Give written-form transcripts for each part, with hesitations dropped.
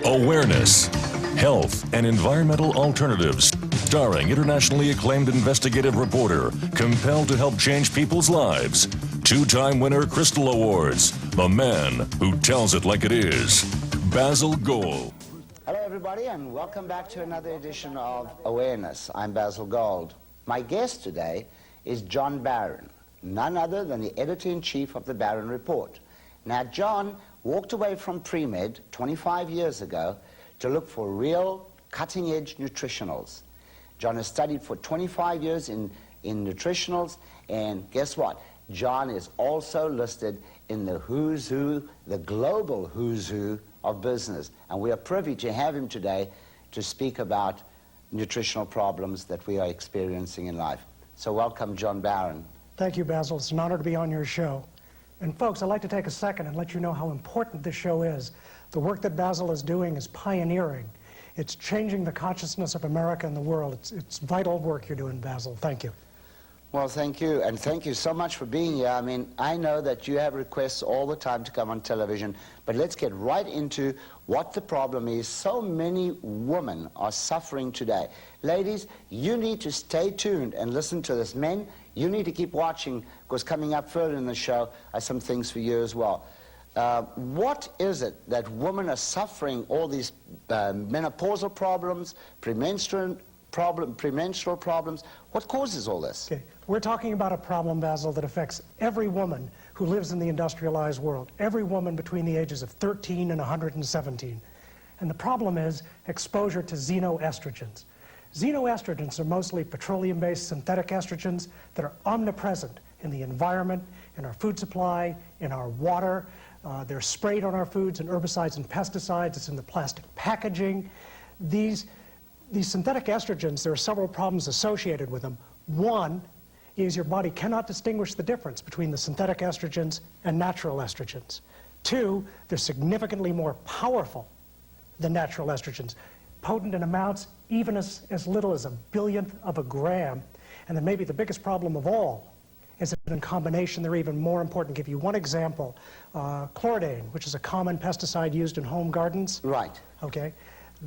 Awareness, Health and Environmental Alternatives, starring internationally acclaimed investigative reporter, compelled to help change people's lives. Two-time winner Crystal Awards, the man who tells it like it is, Basil Gold. Hello everybody and welcome back to another edition of Awareness. I'm Basil Gold. My guest today is John Barron, none other than the editor-in-chief of the Barron Report. Now John walked away from pre-med 25 years ago to look for real cutting-edge nutritionals. John has studied for 25 years in nutritionals, and guess what? John is also listed in the who's who, the global who's who of business. And we are privy to have him today to speak about nutritional problems that we are experiencing in life. So welcome, John Barron. Thank you, Basil. It's an honor to be on your show. And folks, I'd like to take a second and let you know how important this show is. The work that Basil is doing is pioneering. It's changing the consciousness of America and the world. It's vital work you're doing, Basil. Thank you. Well, thank you, and thank you so much for being here. I mean, I know that you have requests all the time to come on television, but let's get right into what the problem is. So many women are suffering today. Ladies, you need to stay tuned and listen to this. Men, you need to keep watching, because coming up further in the show are some things for you as well. What is it that women are suffering all these menopausal problems, premenstrual problems? What causes all this? Okay. We're talking about a problem, Basil, that affects every woman who lives in the industrialized world, every woman between the ages of 13 and 117. And the problem is exposure to xenoestrogens. Xenoestrogens are mostly petroleum-based synthetic estrogens that are omnipresent in the environment, in our food supply, in our water. They're sprayed on our foods and herbicides and pesticides. It's in the plastic packaging. These synthetic estrogens, there are several problems associated with them. One is your body cannot distinguish the difference between the synthetic estrogens and natural estrogens. Two, they're significantly more powerful than natural estrogens, potent in amounts even as little as 1/1000th of a gram. And then maybe the biggest problem of all is that in combination they're even more important. I'll give you one example. Chlordane, which is a common pesticide used in home gardens. Right. Okay.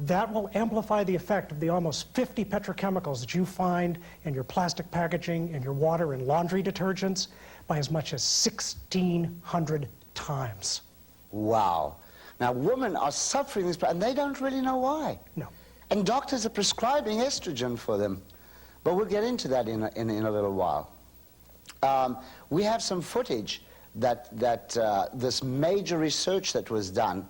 That will amplify the effect of the almost 50 petrochemicals that you find in your plastic packaging, in your water, and laundry detergents by as much as 1,600 times. Wow. Now, women are suffering this, and they don't really know why. No. And doctors are prescribing estrogen for them. But we'll get into that in a little while. We have some footage that this major research that was done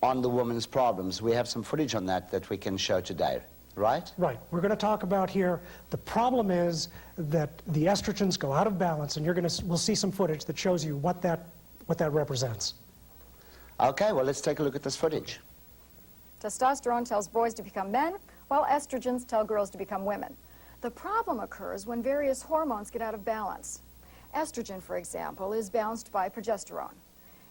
on the women's problems. We have some footage on that we can show today, right? Right. We're going to talk about here, the problem is that the estrogens go out of balance, and we'll see some footage that shows you what that represents. Okay, well, let's take a look at this footage. Testosterone tells boys to become men, while estrogens tell girls to become women. The problem occurs when various hormones get out of balance. Estrogen, for example, is balanced by progesterone.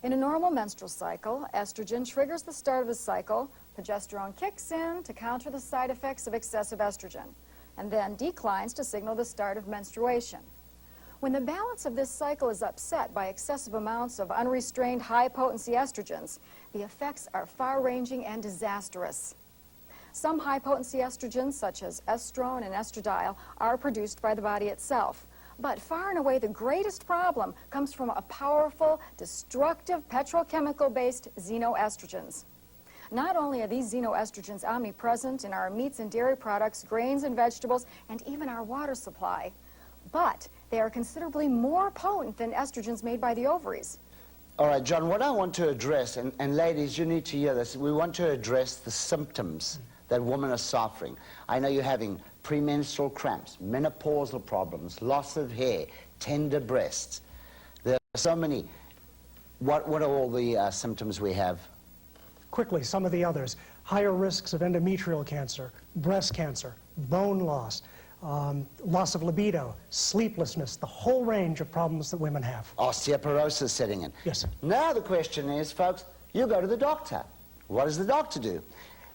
In a normal menstrual cycle, estrogen triggers the start of the cycle, progesterone kicks in to counter the side effects of excessive estrogen, and then declines to signal the start of menstruation. When the balance of this cycle is upset by excessive amounts of unrestrained high-potency estrogens, the effects are far-ranging and disastrous. Some high-potency estrogens, such as estrone and estradiol, are produced by the body itself. But far and away the greatest problem comes from a powerful, destructive, petrochemical-based xenoestrogens. Not only are these xenoestrogens omnipresent in our meats and dairy products, grains and vegetables, and even our water supply, but they are considerably more potent than estrogens made by the ovaries. All right, John, what I want to address, and ladies, you need to hear this, we want to address the symptoms that women are suffering. I know you're having premenstrual cramps, menopausal problems, loss of hair, tender breasts. There are so many. What are all the symptoms we have? Quickly, some of the others. Higher risks of endometrial cancer, breast cancer, bone loss, loss of libido, sleeplessness, the whole range of problems that women have. Osteoporosis setting in. Yes. Now the question is, folks, you go to the doctor. What does the doctor do?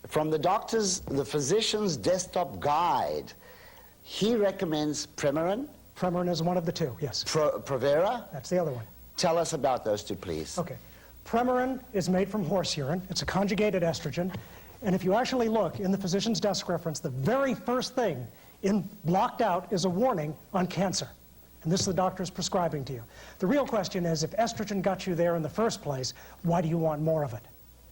From the physician's desktop guide, he recommends Premarin. Premarin is one of the two, yes. Provera? That's the other one. Tell us about those two, please. Okay. Premarin is made from horse urine. It's a conjugated estrogen. And if you actually look in the physician's desk reference, the very first thing blocked out is a warning on cancer. And this is the doctor's prescribing to you. The real question is, if estrogen got you there in the first place, why do you want more of it?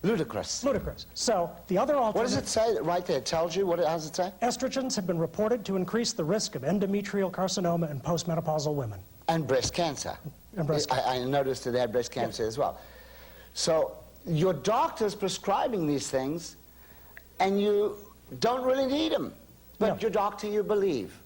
Ludicrous. Ludicrous. So the other alternative... What does it say right there? It tells you? How does it say? Estrogens have been reported to increase the risk of endometrial carcinoma in postmenopausal women. And breast cancer. And breast cancer. I noticed that they had breast cancer as well. So your doctor's prescribing these things, and you don't really need them. But your doctor you believe.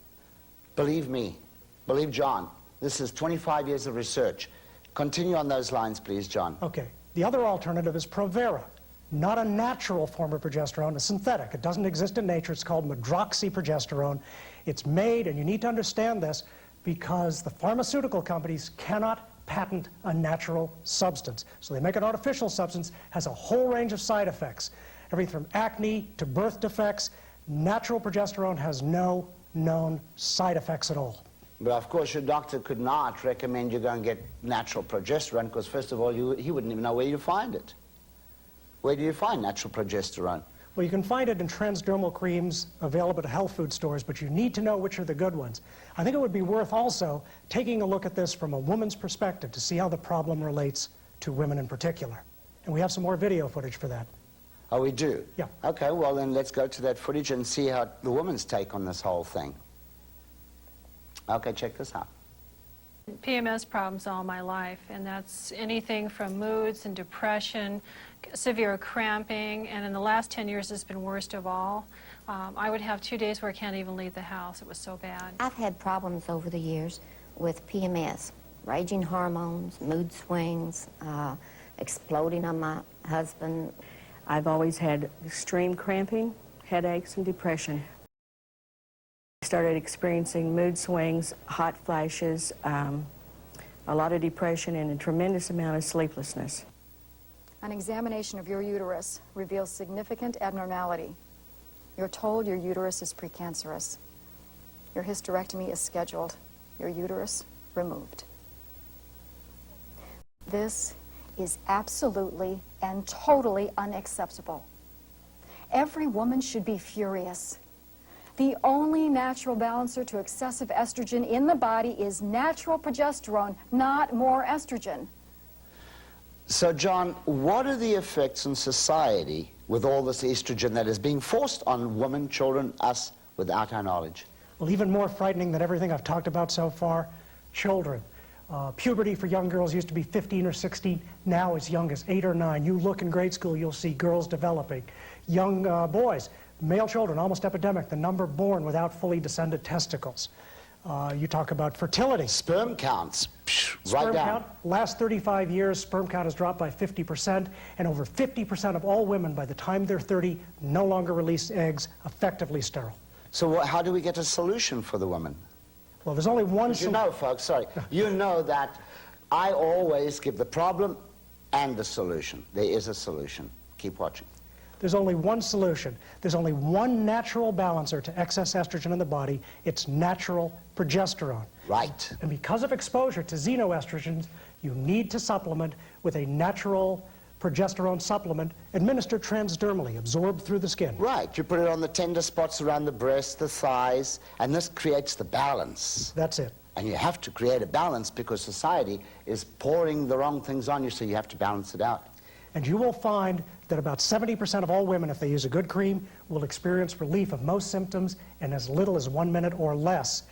Believe me. Believe John. This is 25 years of research. Continue on those lines, please, John. Okay. The other alternative is Provera, not a natural form of progesterone, a synthetic. It doesn't exist in nature. It's called medroxyprogesterone. It's made, and you need to understand this, because the pharmaceutical companies cannot patent a natural substance. So they make an artificial substance, has a whole range of side effects, everything from acne to birth defects. Natural progesterone has no known side effects at all. But of course your doctor could not recommend you go and get natural progesterone, because first of all he wouldn't even know where you find it. Where do you find natural progesterone? Well, you can find it in transdermal creams available at health food stores, but you need to know which are the good ones. I think it would be worth also taking a look at this from a woman's perspective to see how the problem relates to women in particular. And we have some more video footage for that. Oh, we do? Yeah. Okay, well then let's go to that footage and see how the woman's take on this whole thing. Okay, check this out. PMS problems all my life, and that's anything from moods and depression, severe cramping, and in the last 10 years it's been worst of all. I would have 2 days where I can't even leave the house. It was so bad. I've had problems over the years with PMS, raging hormones, mood swings, exploding on my husband. I've always had extreme cramping, headaches, and depression. I started experiencing mood swings, hot flashes, a lot of depression, and a tremendous amount of sleeplessness. An examination of your uterus reveals significant abnormality. You're told your uterus is precancerous. Your hysterectomy is scheduled. Your uterus removed. This is absolutely and totally unacceptable. Every woman should be furious. The only natural balancer to excessive estrogen in the body is natural progesterone, not more estrogen. So, John, what are the effects in society with all this estrogen that is being forced on women, children, us, without our knowledge? Well, even more frightening than everything I've talked about so far, children. Puberty for young girls used to be 15 or 16. Now as young as 8 or 9. You look in grade school, you'll see girls developing. Young boys, male children, almost epidemic, the number born without fully descended testicles. You talk about fertility. Sperm counts, right Sperm down. count, last 35 years, sperm count has dropped by 50%, and over 50% of all women by the time they're 30 no longer release eggs, effectively sterile. So how do we get a solution for the women? Well, there's only one You solution. know, folks, sorry, you know that I always give the problem and the solution. There is a solution. Keep watching. There's only one solution. There's only one natural balancer to excess estrogen in the body. It's natural progesterone. Right. And because of exposure to xenoestrogens, you need to supplement with a natural progesterone supplement administered transdermally, absorbed through the skin. Right. You put it on the tender spots around the breast, the thighs, and this creates the balance. That's it. And you have to create a balance because society is pouring the wrong things on you, so you have to balance it out. And you will find that about 70% of all women, if they use a good cream, will experience relief of most symptoms in as little as 1 minute or less.